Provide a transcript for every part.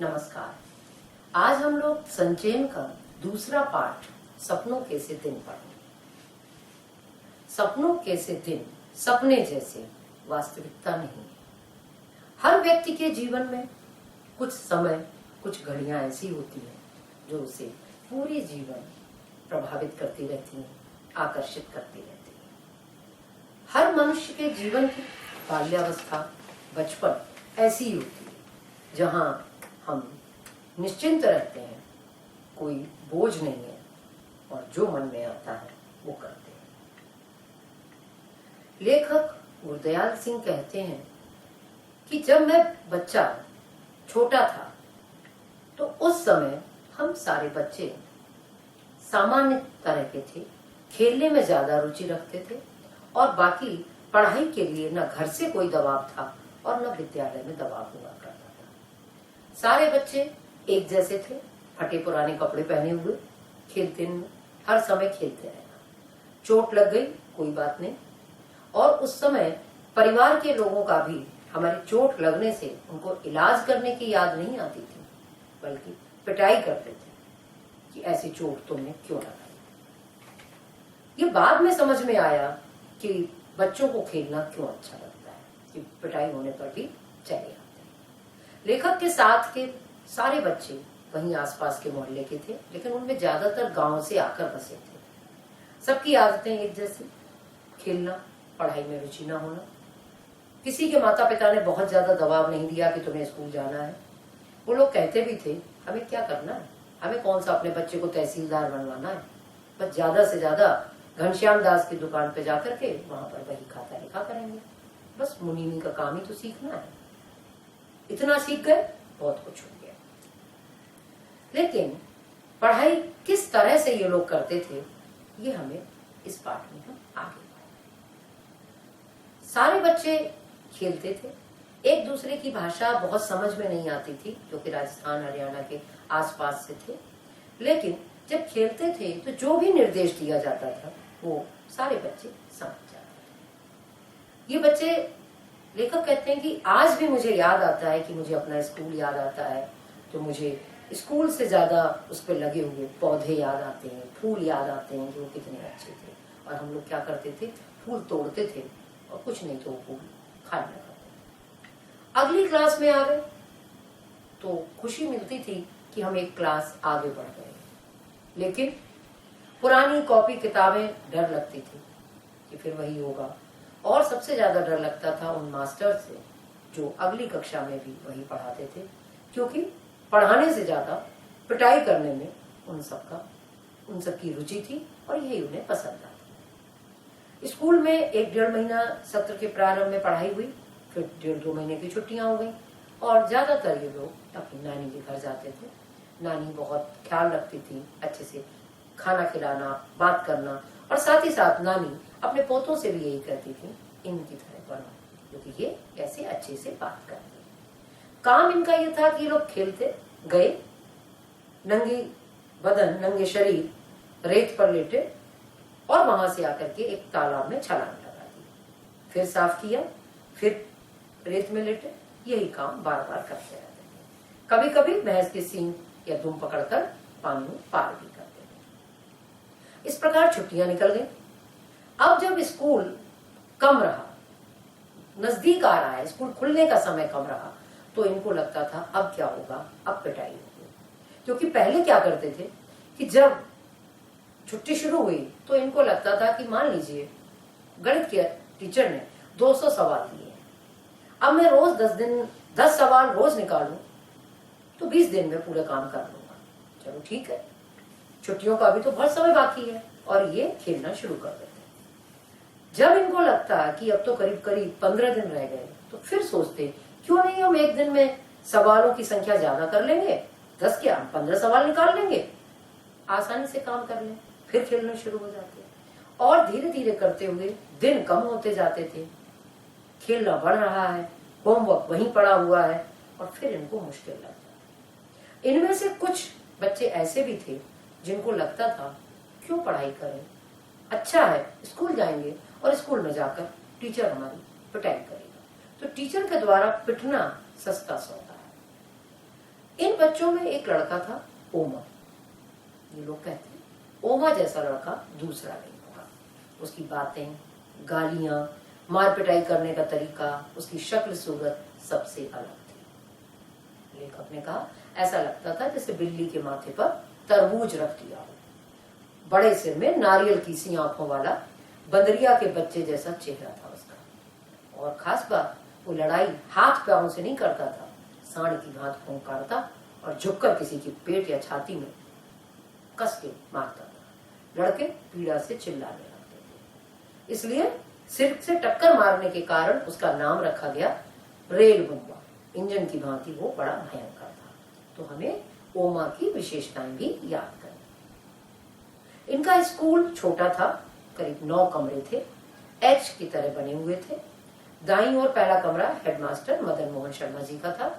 नमस्कार। आज हम लोग संचयन का दूसरा पाठ सपनों के से दिन पढ़ेंगे। सपनों के से दिन सपने जैसे वास्तविकता नहीं। हर व्यक्ति के जीवन में कुछ समय, कुछ घड़ियां ऐसी होती हैं जो उसे पूरे जीवन प्रभावित करती रहती हैं, आकर्षित करती रहती हैं। हर मनुष्य के जीवन की बाल्यावस्था, बचपन ऐसी ही होती है जहां हम निश्चिंत रहते हैं, कोई बोझ नहीं है और जो मन में आता है वो करते हैं। लेखक गुरदयाल सिंह कहते हैं कि जब मैं बच्चा छोटा था तो उस समय हम सारे बच्चे सामान्य तरह के थे, खेलने में ज्यादा रुचि रखते थे और बाकी पढ़ाई के लिए न घर से कोई दबाव था और न विद्यालय में दबाव हुआ करता था। सारे बच्चे एक जैसे थे, फटे पुराने कपड़े पहने हुए, खेलते हर समय खेलते रहना। चोट लग गई कोई बात नहीं, और उस समय परिवार के लोगों का भी हमारी चोट लगने से उनको इलाज करने की याद नहीं आती थी, बल्कि पिटाई करते थे कि ऐसी चोट तुमने क्यों लगाई। ये बाद में समझ में आया कि बच्चों को खेलना क्यों अच्छा लगता है, कि पिटाई होने पर भी चले आते हैं। लेखक के साथ के सारे बच्चे वहीं आसपास के मोहल्ले के थे, लेकिन उनमें ज्यादातर गांव से आकर बसे थे। सबकी आदतें एक जैसी, खेलना, पढ़ाई में रुचि न होना। किसी के माता पिता ने बहुत ज्यादा दबाव नहीं दिया कि तुम्हें स्कूल जाना है। वो लोग कहते भी थे हमें क्या करना है, हमें कौन सा अपने बच्चे को तहसीलदार बनवाना है, बस ज्यादा से ज्यादा घनश्याम दास की दुकान पे जाकर के वहां पर वही खाता लिखा करेंगे, बस मुनीमी का काम ही तो सीखना है। इतना सीख गए, बहुत कुछ हो गया। लेकिन पढ़ाई किस तरह से ये लोग करते थे, ये हमें इस पाठ में हम आगे बढ़ेंगे। सारे बच्चे खेलते थे, एक दूसरे की भाषा बहुत समझ में नहीं आती थी, जो कि राजस्थान हरियाणा के आसपास से थे, लेकिन जब खेलते थे तो जो भी निर्देश दिया जाता था वो सारे बच्चे समझ जाते थे। ये बच्चे, लेखक कहते हैं कि आज भी मुझे याद आता है कि मुझे अपना स्कूल याद आता है, तो मुझे स्कूल से ज्यादा उस पर लगे हुए पौधे याद आते हैं, फूल याद आते हैं जो कितने अच्छे थे। और हम लोग क्या करते थे, फूल तोड़ते थे और कुछ नहीं तो वो फूल खाने लगाते थे। अगली क्लास में आ गए तो खुशी मिलती थी कि हम एक क्लास आगे बढ़ गए, लेकिन पुरानी कॉपी किताबें डर लगती थी कि फिर वही होगा। और सबसे ज्यादा डर लगता था उन मास्टर से जो अगली कक्षा में भी वही पढ़ाते थे, क्योंकि पढ़ाने से ज्यादा पिटाई करने में उन सबकी रुचि थी और यही उन्हें पसंद आता। स्कूल में 1-1.5 महीना सत्र के प्रारंभ में पढ़ाई हुई, फिर 1.5-2 महीने की छुट्टियां हो गई और ज्यादातर ये लोग अपनी नानी के घर जाते थे। नानी बहुत ख्याल रखती थी, अच्छे से खाना खिलाना, बात करना, और साथ ही साथ नानी अपने पोतों से भी यही कहती थी इनकी तरह बनो, क्योंकि ये ऐसे अच्छे से बात करते। काम इनका ये था कि लोग खेलते गए, नंगी बदन, नंगे शरीर रेत पर लेटे और वहां से आकर के एक तालाब में छलांग लगा दी, फिर साफ किया, फिर रेत में लेटे, यही काम बार बार करते रहते थे। कभी कभी भैंस के सींग या दुम पकड़कर पानी में पार भी करते थे। इस प्रकार छुट्टियां निकल गई। अब जब स्कूल कम रहा, नजदीक आ रहा है, स्कूल खुलने का समय कम रहा, तो इनको लगता था अब क्या होगा, अब पिटाई होगी। क्योंकि पहले क्या करते थे कि जब छुट्टी शुरू हुई तो इनको लगता था कि मान लीजिए गणित के टीचर ने 200 सवाल दिए, अब मैं रोज 10 सवाल रोज निकालूं तो 20 दिन में पूरे काम कर लूंगा। चलो ठीक है, छुट्टियों का अभी तो बहुत समय बाकी है, और ये खेलना शुरू कर देते। जब इनको लगता कि अब तो करीब करीब 15 दिन रह गए, तो फिर सोचते क्यों नहीं हम एक दिन में सवालों की संख्या ज्यादा कर लेंगे, 10 क्या 15 सवाल निकाल लेंगे, आसानी से काम कर लें। फिर खेलना शुरू हो जाते और धीरे धीरे करते हुए दिन कम होते जाते थे, खेलना बढ़ रहा है, होमवर्क वहीं पड़ा हुआ है, और फिर इनको मुश्किल लगता। इनमें से कुछ बच्चे ऐसे भी थे जिनको लगता था क्यों पढ़ाई करें, अच्छा है स्कूल जाएंगे और स्कूल में जाकर टीचर हमारी पिटाई करेगा, तो टीचर के द्वारा पिटना सस्ता सौदा है। इन बच्चों में एक लड़का था ओमा। ये लोग कहते हैं ओमा जैसा लड़का दूसरा नहीं होगा। उसकी बातें, गालियां, मार पिटाई करने का तरीका, उसकी शक्ल सूरत सबसे अलग थी। लेखक ने कहा ऐसा लगता था जैसे बिल्ली के माथे पर तरबूज रख दिया हो। बड़े सिर में नारियल की सी आंखों वाला बंदरिया के बच्चे जैसा चेहरा था उसका। और खास बात, वो लड़ाई हाथ पैरों से नहीं करता था, सांड की भांति फुंकारता और झुककर किसी की पेट या छाती में कस के मारता था। लड़के पीड़ा से चिल्लाने लगते थे। इसलिए सिर से टक्कर मारने के कारण उसका नाम रखा गया रेल बुम्बा। इंजन की भांति वो बड़ा भयंकर था। तो हमें ओमा की विशेषताएं भी याद करें। इनका स्कूल छोटा था, करीब 9 कमरे थे, एच की तरह बने हुए थे। दाईं ओर पहला कमरा हेडमास्टर मदन मोहन शर्मा जी का था।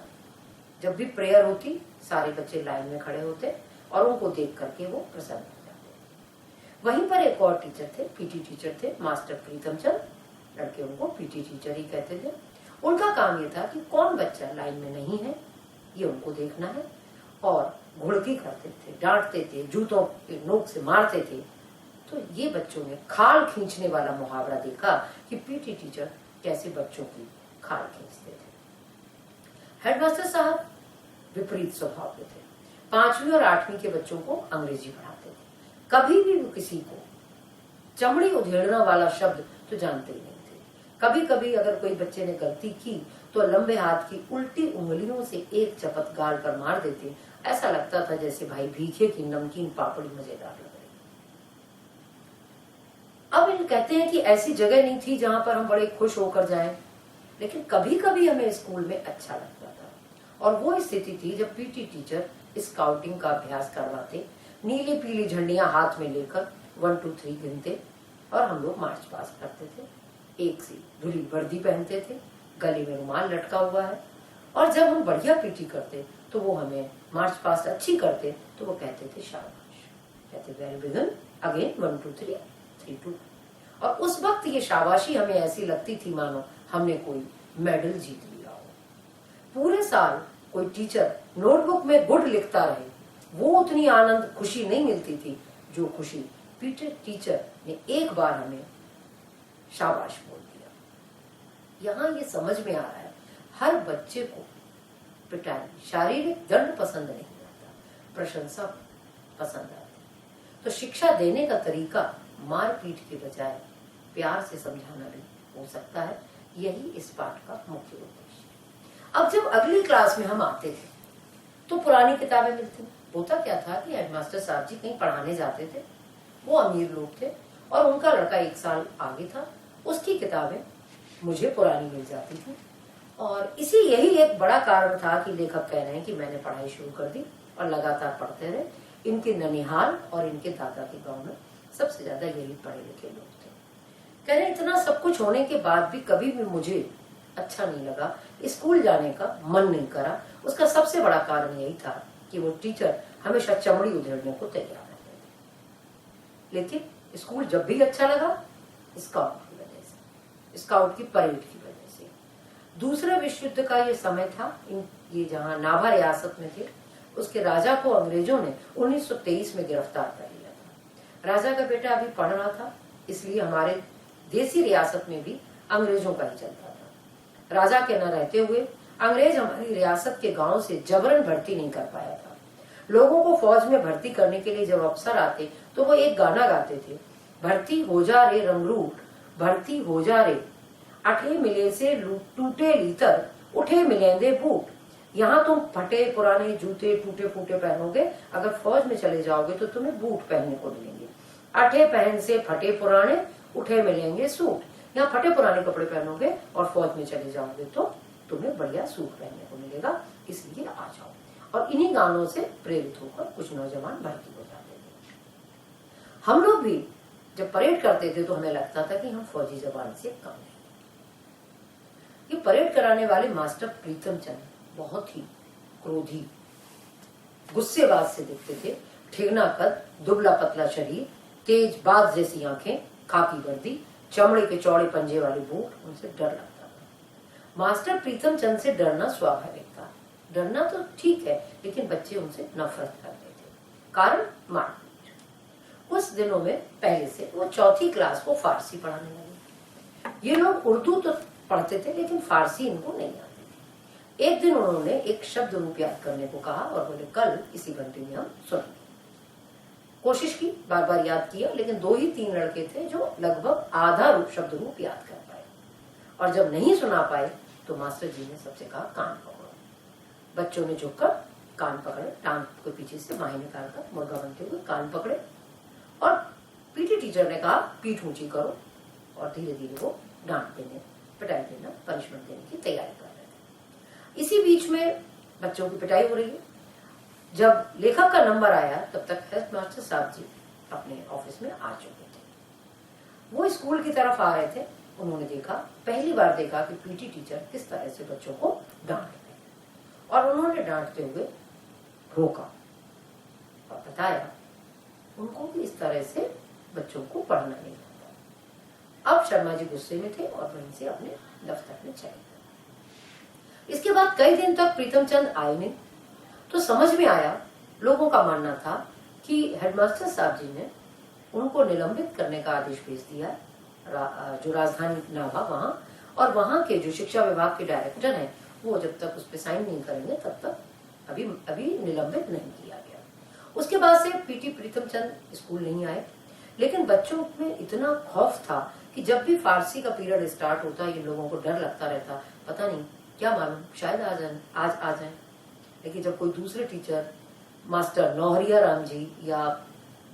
जब भी प्रेयर होती सारे बच्चे लाइन में खड़े होते और उनको देख करके वो प्रसन्न हो जाते। वहीं पर एक और टीचर थे, पीटी टीचर थे, मास्टर प्रीतम चंद। लड़के उनको पीटी टीचर ही कहते थे। उनका काम ये था कि कौन बच्चा लाइन में नहीं है ये उनको देखना है, और घुड़की करते थे, डांटते थे, जूतों के नोक से मारते थे। तो ये बच्चों ने खाल खींचने वाला मुहावरा देखा कि पीटी टीचर कैसे बच्चों की खाल खींचते थे। हेडमास्टर साहब विपरीत स्वभाव के थे। 5वीं और 8वीं के बच्चों को अंग्रेजी पढ़ाते थे। कभी भी वो किसी को चमड़ी उधेड़ना वाला शब्द तो जानते ही नहीं थे। कभी कभी अगर कोई बच्चे ने गलती की तो लंबे हाथ की उल्टी उंगलियों से एक चपत गाल पर मार देते। ऐसा लगता था जैसे भाई भीखे की नमकीन पापड़ी मजेदार लग रही। अब इन कहते हैं कि ऐसी जगह नहीं थी जहां पर हम बड़े खुश होकर जाएं, लेकिन कभी कभी हमें स्कूल में अच्छा लगता था। और वो स्थिति थी जब पीटी टीचर स्काउटिंग का अभ्यास करवाते, नीली पीली झंडियां हाथ में लेकर 1 2 3 गिनते और हम लोग मार्च पास करते थे। एक सी धुली वर्दी पहनते थे, गले में रुमाल लटका हुआ है। और जब हम बढ़िया पीटी करते तो वो हमें मार्च पास अच्छी करते तो वो कहते थे शाबाश, कहते वेल बिगन अगेन 1 2 3 3 2। और उस वक्त ये शाबाशी हमें ऐसी लगती थी मानो हमने कोई मेडल जीत लिया हो। पूरे साल कोई टीचर नोटबुक में गुड लिखता रहे, वो उतनी आनंद खुशी नहीं मिलती थी जो खुशी पीटी टीचर ने एक बार हमें शाबाश बोल दिया। यहाँ ये समझ में आ रहा है हर बच्चे को पिटाई, शारीरिक दंड पसंद नहीं आता, प्रशंसा पसंद आती। तो शिक्षा देने का तरीका मारपीट के बजाय प्यार से समझाना भी हो सकता है। यही इस पाठ का मुख्य उद्देश्य है। अब जब अगली क्लास में हम आते थे तो पुरानी किताबें मिलती। होता क्या था कि हेडमास्टर साहब जी कहीं पढ़ाने जाते थे, वो अमीर लोग थे और उनका लड़का 1 साल आगे था, उसकी किताबें मुझे पुरानी मिल जाती थी। और यही एक बड़ा कारण था कि लेखक कह रहे हैं कि मैंने पढ़ाई शुरू कर दी और लगातार पढ़ते रहे। इनके ननिहाल और इनके दादा के गांव में सबसे ज्यादा यही पढ़े लिखे लोग थे। कह रहे इतना सब कुछ होने के बाद भी कभी भी मुझे अच्छा नहीं लगा, स्कूल जाने का मन नहीं करा। उसका सबसे बड़ा कारण यही था कि वो टीचर हमेशा चमड़ी उधेड़ने को तैयार रहते थे। लेकिन स्कूल जब भी अच्छा लगा स्काउट की वजह से, स्काउट की परेड की वजह से। दूसरे विश्व युद्ध का ये समय था, ये जहाँ नाभा रियासत में थे, उसके राजा को अंग्रेजों ने 1923 में गिरफ्तार कर लिया था। राजा का बेटा अभी पढ़ रहा था, इसलिए हमारे देसी रियासत में भी अंग्रेजों का ही चलता था। राजा के न रहते हुए अंग्रेज हमारी रियासत के गांव से जबरन भर्ती नहीं कर पाया था। लोगों को फौज में भर्ती करने के लिए जब अफसर आते तो वो एक गाना गाते थे, भर्ती हो जा रे रंगरूट, भर्ती हो जा रे, अठे मिले से टूटे लीतर, उठे मिलेंदे बूट। यहाँ तुम फटे पुराने जूते टूटे फूटे पहनोगे, अगर फौज में चले जाओगे तो तुम्हें बूट पहनने को मिलेंगे। अठे पहन से फटे पुराने, उठे मिलेंगे सूट। यहाँ फटे पुराने कपड़े पहनोगे और फौज में चले जाओगे तो तुम्हें बढ़िया सूट पहनने को मिलेगा, इसलिए आ जाओ। और इन्हीं गानों से प्रेरित होकर कुछ नौजवान भर्ती हो जाते थे। हम लोग भी जब परेड करते थे तो हमें लगता था कि हम फौजी जवान से कम नहीं। ये परेड कराने वाले मास्टर प्रीतम चंद बहुत ही क्रोधी, गुस्सेबाज से दिखते थे। ठेगना कद, दुबला पतला शरीर, तेज बाज जैसी आंखें, खाकी वर्दी, चमड़े के चौड़े पंजे वाले बूट, उनसे डर लगता था। मास्टर प्रीतम चंद से डरना स्वाभाविक था। डरना तो ठीक है, लेकिन बच्चे उनसे नफरत करते थे। कारण मारपीट। उस दिनों में पहले से वो चौथी क्लास को फारसी पढ़ाने लगे। ये लोग उर्दू तो पढ़ते थे लेकिन फारसी इनको नहीं आती थी। एक दिन उन्होंने एक शब्द रूप याद करने को कहा और बोले कल इसी घंटे में हम सुनेंगे। कोशिश की, बार बार याद किया, लेकिन 2 ही 3 लड़के थे जो लगभग आधा रूप शब्द रूप याद कर पाए। और जब नहीं सुना पाए तो मास्टर जी ने सबसे कहा कान पकड़ो। बच्चों ने झुककर कान पकड़े, टांग के पीछे से बाहें निकालकर मुर्गा बनते हुए कान पकड़े और पीटी टीचर ने कहा पीठ ऊंची करो, और धीरे धीरे वो डांट देने, पिटाई देना, पनिशमेंट देने की तैयारी कर रहे थे। इसी बीच में बच्चों की पिटाई हो रही है। जब लेखक का नंबर आया तब तक हेडमास्टर साहब जी अपने ऑफिस में आ चुके थे। वो स्कूल की तरफ आ रहे थे। उन्होंने देखा, पहली बार देखा कि पीटी टीचर किस तरह से बच्चों को डांट रहे हैं, और उन्होंने डांटते हुए रोका और बताया उनको भी इस तरह से बच्चों को पढ़ना नहीं आता। अब शर्मा जी गुस्से में थे और वहीं से अपने दफ्तर में चले गए। इसके बाद कई दिन तक प्रीतम चंद आए नहीं, तो समझ में आया, लोगों का मानना था कि हेडमास्टर साहब जी ने उनको निलंबित करने का आदेश भेज दिया, जो राजधानी नाभा वहां, और वहां के जो शिक्षा विभाग के डायरेक्टर हैं वो जब तक उस पर साइन नहीं करेंगे तब तक अभी निलंबित नहीं किया गया। उसके बाद से पीटी प्रीतम चंद स्कूल नहीं आए, लेकिन बच्चों में इतना खौफ था कि जब भी फारसी का पीरियड स्टार्ट होता ये लोगों को डर लगता रहता, पता नहीं क्या मालूम शायद आज आ जाए। लेकिन जब कोई दूसरे टीचर, मास्टर नौहरिया राम जी या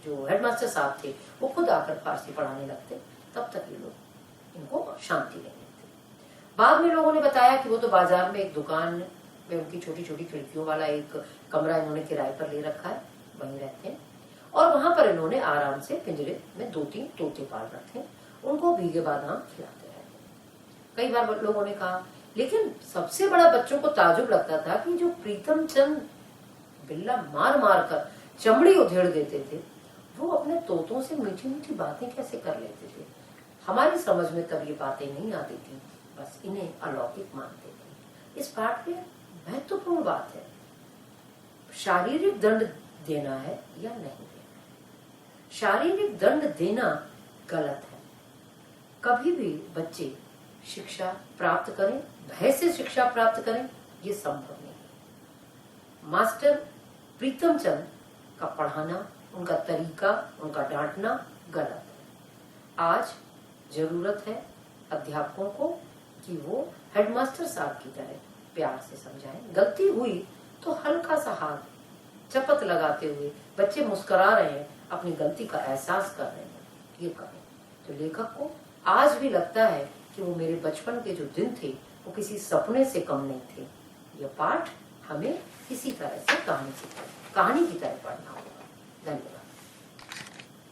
जो हेडमास्टर साहब थे वो खुद आकर फारसी पढ़ाने लगते, तब तक ये लोग इनको शांति नहीं मिलती। बाद में लोगों ने बताया कि वो तो बाजार में एक दुकान में उनकी छोटी छोटी खिड़कियों वाला एक कमरा इन्होंने किराए पर ले रखा है, वहीं रहते हैं, और वहां पर इन्होंने आराम से पिंजरे में 2-3 तोते पाल रखे हैं, उनको भीगे बादाम खिलाते रहते। कई बार लोगों ने कहा, लेकिन सबसे बड़ा बच्चों को ताजुब लगता था कि जो प्रीतम चंद बिल्ला मार मार कर चमड़ी उधेड़ देते थे, वो अपने तोतों से मीठी मीठी बातें कैसे कर लेते थे। हमारी समझ में तब ये बातें नहीं आती थी, बस इन्हें अलौकिक मानते थे। इस पाठ में महत्वपूर्ण बात है, शारीरिक दंड देना है या नहीं देना। शारीरिक दंड देना गलत है। कभी भी बच्चे शिक्षा प्राप्त करें, भय से शिक्षा प्राप्त करें, ये संभव नहीं है। मास्टर प्रीतम चंद का पढ़ाना, उनका तरीका, उनका डांटना गलत है। आज जरूरत है अध्यापकों को कि वो हेडमास्टर साहब की तरह प्यार से समझाएं। गलती हुई तो हल्का सा हाथ चपत लगाते हुए, बच्चे मुस्कुरा रहे हैं, अपनी गलती का एहसास कर रहे हैं, ये करें। तो लेखक को आज भी लगता है कि वो मेरे बचपन के जो दिन थे वो किसी सपने से कम नहीं थे। ये पाठ हमें इसी तरह से कहानी की तरह पढ़ना होगा। धन्यवाद।